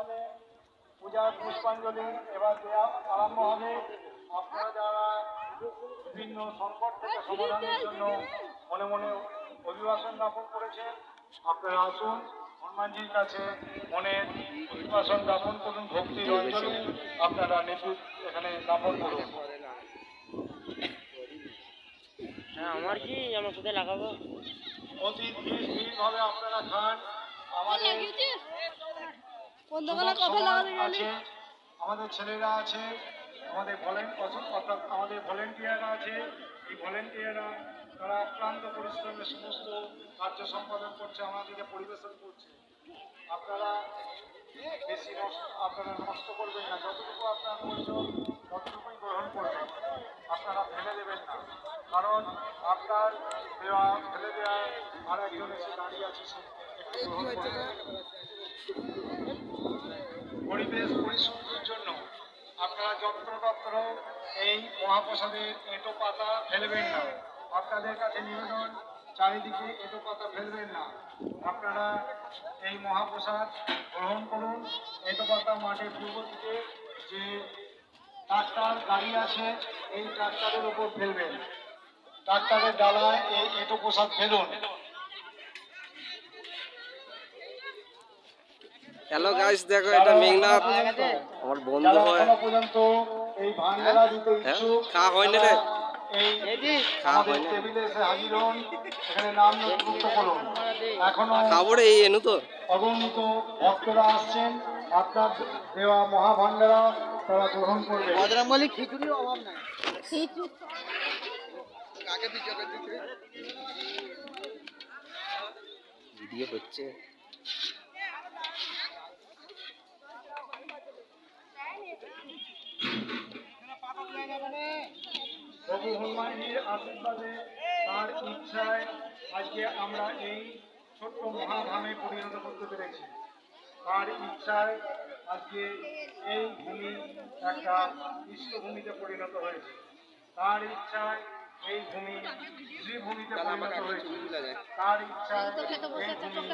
এখানে পূজার পুষ্পাঞ্জলি এবার দেওয়া আরম্ভ হবে। আপনারা যারা বিভিন্ন সংকট থেকে সমাধানের জন্য মনে মনে অভিবাসন জ্ঞাপন করেছেন, আপনারা আসুন হনুমানজির কাছে মনের অভিবাসন জ্ঞাপন করুন, ভক্তির অঞ্জলি আপনারা নির্বিঘ্ন এখানে জ্ঞাপন করুন। আমার কি আমার কোথায় লাগাবো? অতি ধীরভাবে আপনারা খান। আমাদের আছে, আমাদের ছেলেরা আছে, আমাদের অর্থাৎ আমাদের ভলেন্টিয়াররা আছে। এই ভলেন্টিয়াররা তারা অক্লান্ত পরিশ্রমে সমস্ত কার্য সম্পাদন করছে, আমাদেরকে পরিবেশন করছে। আপনারা বেশি আপনারা নষ্ট করবেন না, যতটুকু আপনার প্রয়োজন ততটুকুই গ্রহণ করবেন, আপনারা ফেলে দেবেন না। কারণ আপনার দেওয়া ফেলে দেওয়া আর একজন এসে দাঁড়িয়ে আছে, সে একটু গ্রহণ করবে। পরিবেশ পরিশুদ্ধির জন্য আপনারা যত্রতত্র এই মহাপ্রসাদের এঁটো পাতা ফেলবেন না। আপনাদের কাছে নিবেদন, চারিদিকে এঁটো পাতা ফেলবেন না। আপনারা এই মহাপ্রসাদ গ্রহণ করুন। এঁটো পাতা মাঠের পূর্ব দিকে যে ট্রাক্টর গাড়ি আছে, এই ট্রাক্টরের উপর ফেলবেন। ট্রাক্টরের ডালায় এই এঁটো প্রসাদ ফেলুন। হ্যালো গাইস, দেখো এটা মেঘনাথ, আমার বন্ধু হয়। পর্যন্ত এই ভান্ডারা দিতে ইচ্ছুক, খাওয়া হয়নি রে, খাওয়া হয়নি, টেবিলে এসে হাজির হন, এখানে নাম নথিভুক্ত করুন। এখনো খাবো রে, এই এনু তো অগণিত ভক্তরা আসছেন, আপনার দেওয়া মহাভান্ডারা তারা গ্রহণ করবে। বজরংবলী খিচুড়ির অভাব নাই। ভিডিও হচ্ছে। প্রভু হনুমানজির আশীর্বাদে, তার ইচ্ছায় আজকে আমরা এই ছোট্ট মহাধামে পরিণত করতে পেরেছি। তার ইচ্ছায় আজকে এই ভূমি একটা বিশ্বভূমিতে পরিণত হয়েছে। তার ইচ্ছায় এই ভূমি শ্রীভূমিতে পরিণত হয়েছে। তার ইচ্ছায় এই ভূমি